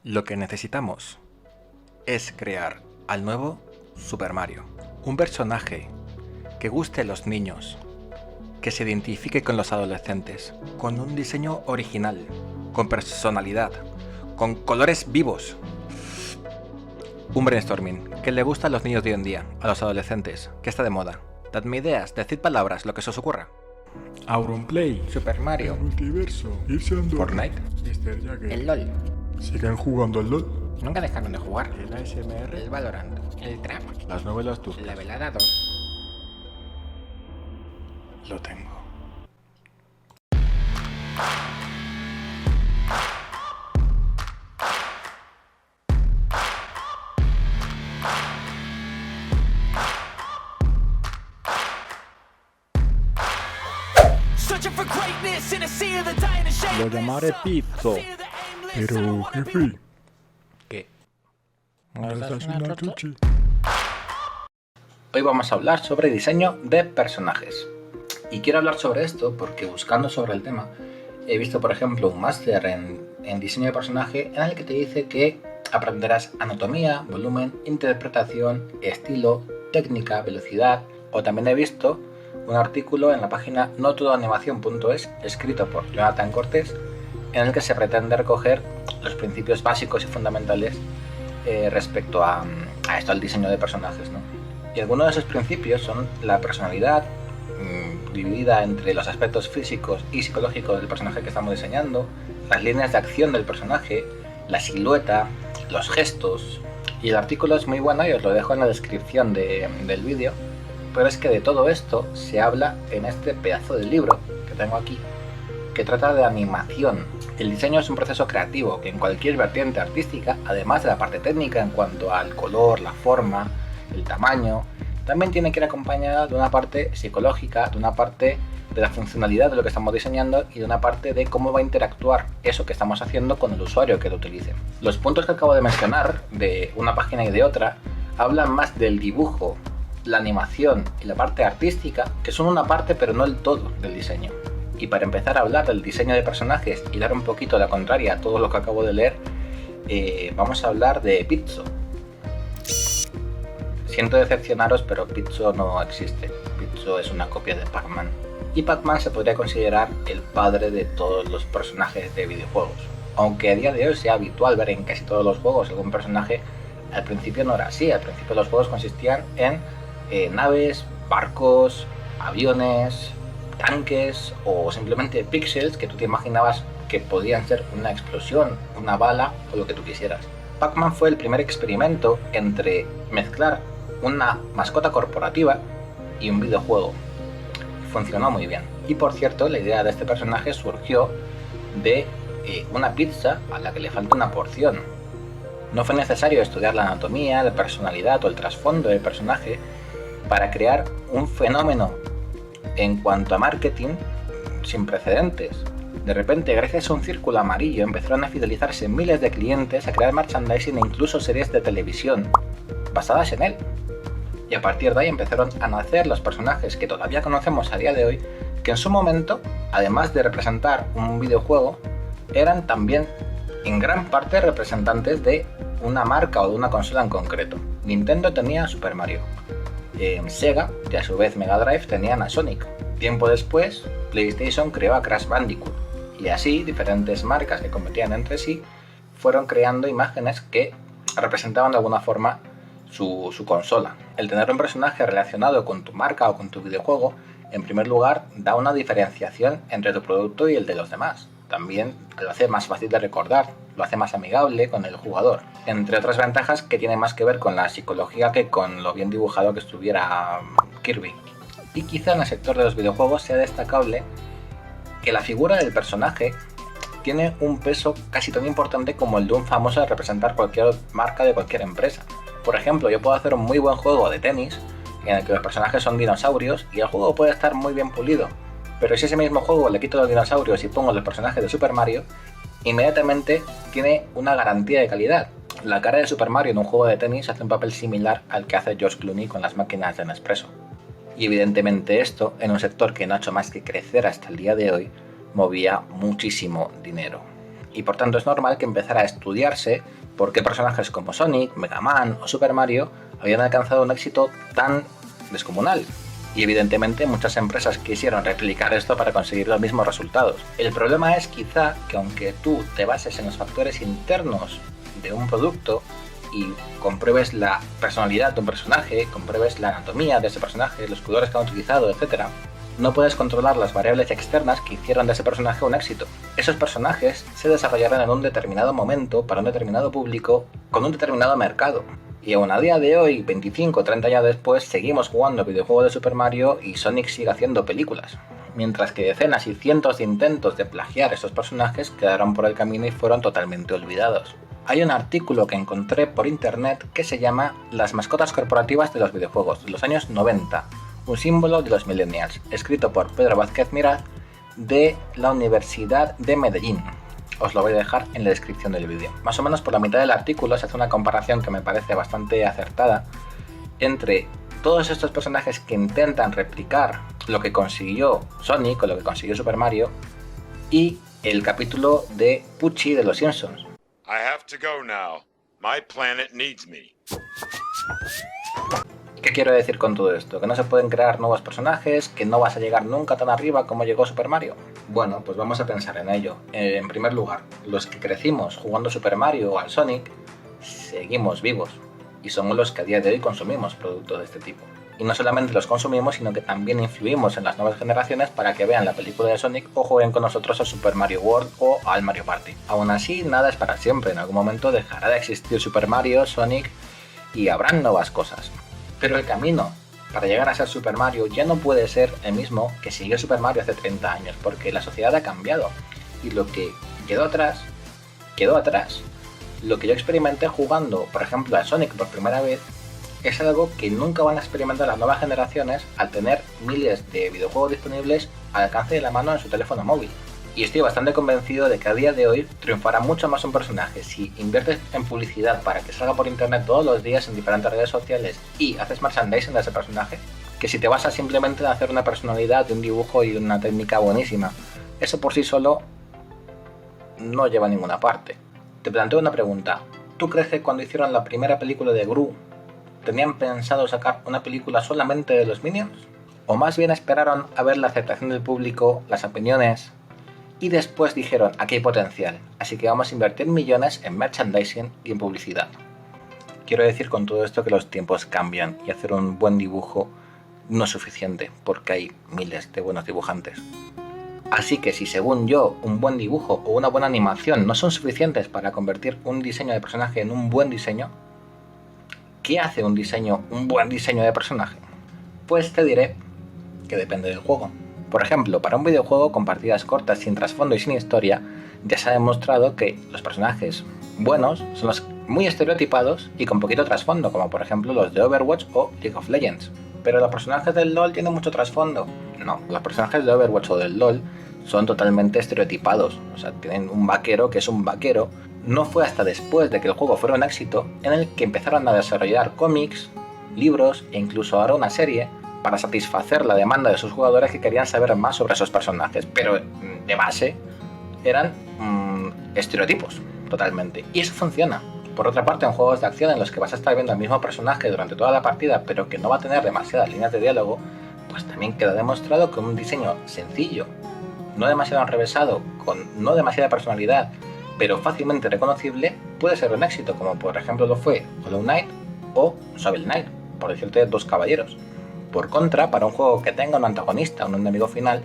Lo que necesitamos es crear al nuevo Super Mario. Un personaje que guste a los niños, que se identifique con los adolescentes, con un diseño original, con personalidad, con colores vivos. Un brainstorming que le gusta a los niños de hoy en día, a los adolescentes, que está de moda. Dadme ideas, decid palabras, lo que se os ocurra. Auronplay, Super Mario, el multiverso, irse a Andorra, Fortnite, Mr. Jagger, el LOL. siguen jugando al LOL, Nunca dejaron de jugar. el ASMR, El Valorant, el Trap, las novelas turcas. la velada 2. Lo tengo. Lo llamaré Pizzo. Pero, jefe, ¿Qué? ¿me das una chuchi? Hoy vamos a hablar sobre diseño de personajes. Y quiero hablar sobre esto porque buscando sobre el tema he visto, por ejemplo, un máster en diseño de personaje en el que te dice que aprenderás anatomía, volumen, interpretación, estilo, técnica, velocidad. O también he visto un artículo en la página notodoanimación.es escrito por Jonathan Cortés en el que se pretende recoger los principios básicos y fundamentales respecto a esto, al diseño de personajes, ¿no? Y algunos de esos principios son la personalidad, dividida entre los aspectos físicos y psicológicos del personaje que estamos diseñando, las líneas de acción del personaje, la silueta, los gestos. Y el artículo es muy bueno y os lo dejo en la descripción del vídeo, pero es que de todo esto se habla en este pedazo de libro que tengo aquí, que trata de animación. El diseño es un proceso creativo que en cualquier vertiente artística, además de la parte técnica en cuanto al color, la forma, el tamaño, también tiene que ir acompañada de una parte psicológica, de una parte de la funcionalidad de lo que estamos diseñando y de una parte de cómo va a interactuar eso que estamos haciendo con el usuario que lo utilice. Los puntos que acabo de mencionar, de una página y de otra, hablan más del dibujo, la animación y la parte artística, que son una parte pero no el todo del diseño. Y para empezar a hablar del diseño de personajes y dar un poquito la contraria a todo lo que acabo de leer, vamos a hablar de Pizzo. Siento decepcionaros, pero Pizzo no existe. Pizzo es una copia de Pac-Man. Y Pac-Man se podría considerar el padre de todos los personajes de videojuegos. Aunque a día de hoy sea habitual ver en casi todos los juegos algún personaje, al principio no era así. Al principio los juegos consistían en naves, barcos, aviones, tanques o simplemente píxeles que tú te imaginabas que podían ser una explosión, una bala o lo que tú quisieras. Pac-Man fue el primer experimento entre mezclar una mascota corporativa y un videojuego. Funcionó muy bien. Y por cierto, la idea de este personaje surgió de una pizza a la que le falta una porción. No fue necesario estudiar la anatomía, la personalidad o el trasfondo del personaje para crear un fenómeno en cuanto a marketing sin precedentes. De repente, gracias a un círculo amarillo, empezaron a fidelizarse miles de clientes, a crear merchandising e incluso series de televisión basadas en él. Y a partir de ahí empezaron a nacer los personajes que todavía conocemos a día de hoy, que en su momento, además de representar un videojuego, eran también en gran parte representantes de una marca o de una consola en concreto. Nintendo tenía Super Mario, Sega, y a su vez Mega Drive, tenían a Sonic. Tiempo después, PlayStation creó a Crash Bandicoot, y así diferentes marcas que competían entre sí fueron creando imágenes que representaban de alguna forma su consola. El tener un personaje relacionado con tu marca o con tu videojuego, en primer lugar, da una diferenciación entre tu producto y el de los demás. También lo hace más fácil de recordar, lo hace más amigable con el jugador. Entre otras ventajas que tienen más que ver con la psicología que con lo bien dibujado que estuviera Kirby. Y quizá en el sector de los videojuegos sea destacable que la figura del personaje tiene un peso casi tan importante como el de un famoso de representar cualquier marca de cualquier empresa. Por ejemplo, yo puedo hacer un muy buen juego de tenis en el que los personajes son dinosaurios y el juego puede estar muy bien pulido, pero si ese mismo juego le quito los dinosaurios y pongo los personajes de Super Mario, inmediatamente tiene una garantía de calidad. La cara de Super Mario en un juego de tenis hace un papel similar al que hace George Clooney con las máquinas de Nespresso. Y evidentemente esto, en un sector que no ha hecho más que crecer hasta el día de hoy, movía muchísimo dinero. y por tanto es normal que empezara a estudiarse por qué personajes como Sonic, Mega Man o Super Mario habían alcanzado un éxito tan descomunal. Y evidentemente muchas empresas quisieron replicar esto para conseguir los mismos resultados. El problema es quizá que aunque tú te bases en los factores internos de un producto y compruebes la personalidad de un personaje, compruebes la anatomía de ese personaje, los colores que han utilizado, etc., no puedes controlar las variables externas que hicieron de ese personaje un éxito. Esos personajes se desarrollaron en un determinado momento, para un determinado público, con un determinado mercado. Y aún a día de hoy, 25 o 30 años después, seguimos jugando videojuegos de Super Mario y Sonic sigue haciendo películas. Mientras que decenas y cientos de intentos de plagiar esos personajes quedaron por el camino y fueron totalmente olvidados. Hay un artículo que encontré por internet que se llama Las mascotas corporativas de los videojuegos, de los años 90, un símbolo de los millennials, escrito por Pedro Vázquez Miraz de la Universidad de Medellín. Os lo voy a dejar en la descripción del vídeo. Más o menos por la mitad del artículo se hace una comparación que me parece bastante acertada entre todos estos personajes que intentan replicar lo que consiguió Sonic o lo que consiguió Super Mario y el capítulo de Pucci de Los Simpsons. I have to go now. My planet needs me. ¿Qué quiero decir con todo esto? ¿Que no se pueden crear nuevos personajes? ¿Que no vas a llegar nunca tan arriba como llegó Super Mario? Bueno, pues vamos a pensar en ello. En primer lugar, los que crecimos jugando Super Mario o al Sonic, seguimos vivos. Y somos los que a día de hoy consumimos productos de este tipo. Y no solamente los consumimos, sino que también influimos en las nuevas generaciones para que vean la película de Sonic o jueguen con nosotros a Super Mario World o al Mario Party. Aún así, nada es para siempre. En algún momento dejará de existir Super Mario, Sonic y habrán nuevas cosas. Pero el camino para llegar a ser Super Mario ya no puede ser el mismo que siguió Super Mario hace 30 años, porque la sociedad ha cambiado y lo que quedó atrás, quedó atrás. Lo que yo experimenté jugando, por ejemplo, a Sonic por primera vez, es algo que nunca van a experimentar las nuevas generaciones al tener miles de videojuegos disponibles al alcance de la mano en su teléfono móvil. Y estoy bastante convencido de que a día de hoy triunfará mucho más un personaje si inviertes en publicidad para que salga por internet todos los días en diferentes redes sociales y haces merchandising de ese personaje, que si te basas simplemente en hacer una personalidad de un dibujo y una técnica buenísima. Eso por sí solo no lleva a ninguna parte. Te planteo una pregunta. ¿Tú crees que cuando hicieron la primera película de Gru tenían pensado sacar una película solamente de los Minions? ¿O más bien esperaron a ver la aceptación del público, las opiniones, y después dijeron, aquí hay potencial, así que vamos a invertir millones en merchandising y en publicidad? Quiero decir con todo esto que los tiempos cambian y hacer un buen dibujo no es suficiente, porque hay miles de buenos dibujantes. Así que si según yo un buen dibujo o una buena animación no son suficientes para convertir un diseño de personaje en un buen diseño, ¿qué hace un buen diseño de personaje? Pues te diré que depende del juego. Por ejemplo, para un videojuego con partidas cortas, sin trasfondo y sin historia, ya se ha demostrado que los personajes buenos son los muy estereotipados y con poquito trasfondo, como por ejemplo los de Overwatch o League of Legends. Pero los personajes del LoL tienen mucho trasfondo. No, los personajes de Overwatch o del LoL son totalmente estereotipados. O sea, tienen un vaquero que es un vaquero. No fue hasta después de que el juego fuera un éxito en el que empezaron a desarrollar cómics, libros e incluso ahora una serie para satisfacer la demanda de sus jugadores que querían saber más sobre esos personajes, pero de base eran estereotipos totalmente, y eso funciona. Por otra parte, en juegos de acción en los que vas a estar viendo al mismo personaje durante toda la partida, pero que no va a tener demasiadas líneas de diálogo, pues también queda demostrado que un diseño sencillo, no demasiado enrevesado, con no demasiada personalidad, pero fácilmente reconocible, puede ser un éxito, como por ejemplo lo fue Hollow Knight o Shovel Knight, por decirte dos caballeros. Por contra, para un juego que tenga un antagonista o un enemigo final,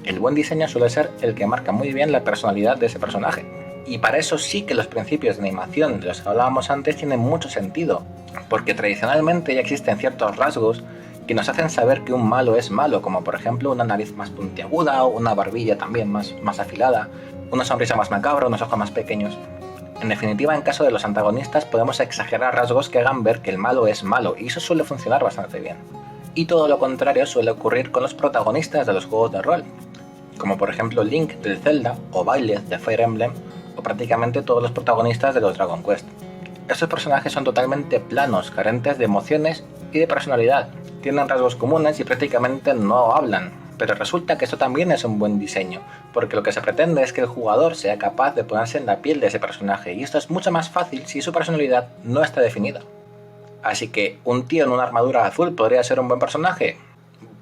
el buen diseño suele ser el que marca muy bien la personalidad de ese personaje. Y para eso sí que los principios de animación de los que hablábamos antes tienen mucho sentido, porque tradicionalmente ya existen ciertos rasgos que nos hacen saber que un malo es malo, como por ejemplo una nariz más puntiaguda o una barbilla también más afilada, una sonrisa más macabra, unos ojos más pequeños. En definitiva, en caso de los antagonistas podemos exagerar rasgos que hagan ver que el malo es malo, y eso suele funcionar bastante bien. Y todo lo contrario suele ocurrir con los protagonistas de los juegos de rol, como por ejemplo Link del Zelda o Byleth de Fire Emblem, o prácticamente todos los protagonistas de los Dragon Quest. Estos personajes son totalmente planos, carentes de emociones y de personalidad. Tienen rasgos comunes y prácticamente no hablan. Pero resulta que esto también es un buen diseño, porque lo que se pretende es que el jugador sea capaz de ponerse en la piel de ese personaje, y esto es mucho más fácil si su personalidad no está definida. Así que, ¿un tío en una armadura azul podría ser un buen personaje?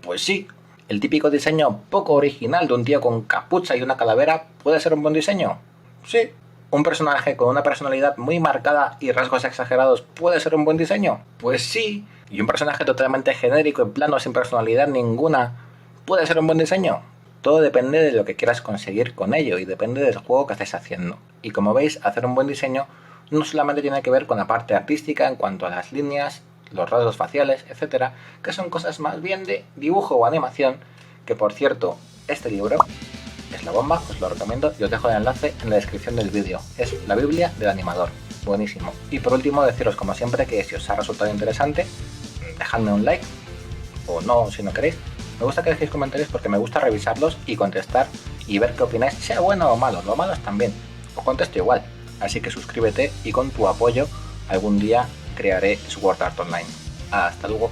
Pues sí. ¿El típico diseño poco original de un tío con capucha y una calavera puede ser un buen diseño? Sí. ¿Un personaje con una personalidad muy marcada y rasgos exagerados puede ser un buen diseño? Pues sí. ¿Y un personaje totalmente genérico y plano sin personalidad ninguna puede ser un buen diseño? Todo depende de lo que quieras conseguir con ello y depende del juego que estés haciendo. Y como veis, hacer un buen diseño no solamente tiene que ver con la parte artística en cuanto a las líneas, los rasgos faciales, etc., que son cosas más bien de dibujo o animación, que por cierto, este libro es la bomba, os lo recomiendo y os dejo el enlace en la descripción del vídeo. Es la Biblia del animador, buenísimo. Y por último, deciros como siempre que si os ha resultado interesante, dejadme un like, o no si no queréis. Me gusta que dejéis comentarios porque me gusta revisarlos y contestar y ver qué opináis, sea bueno o malo. Lo malo es también, os contesto igual. Así que suscríbete y con tu apoyo algún día crearé Sword Art Online. Hasta luego.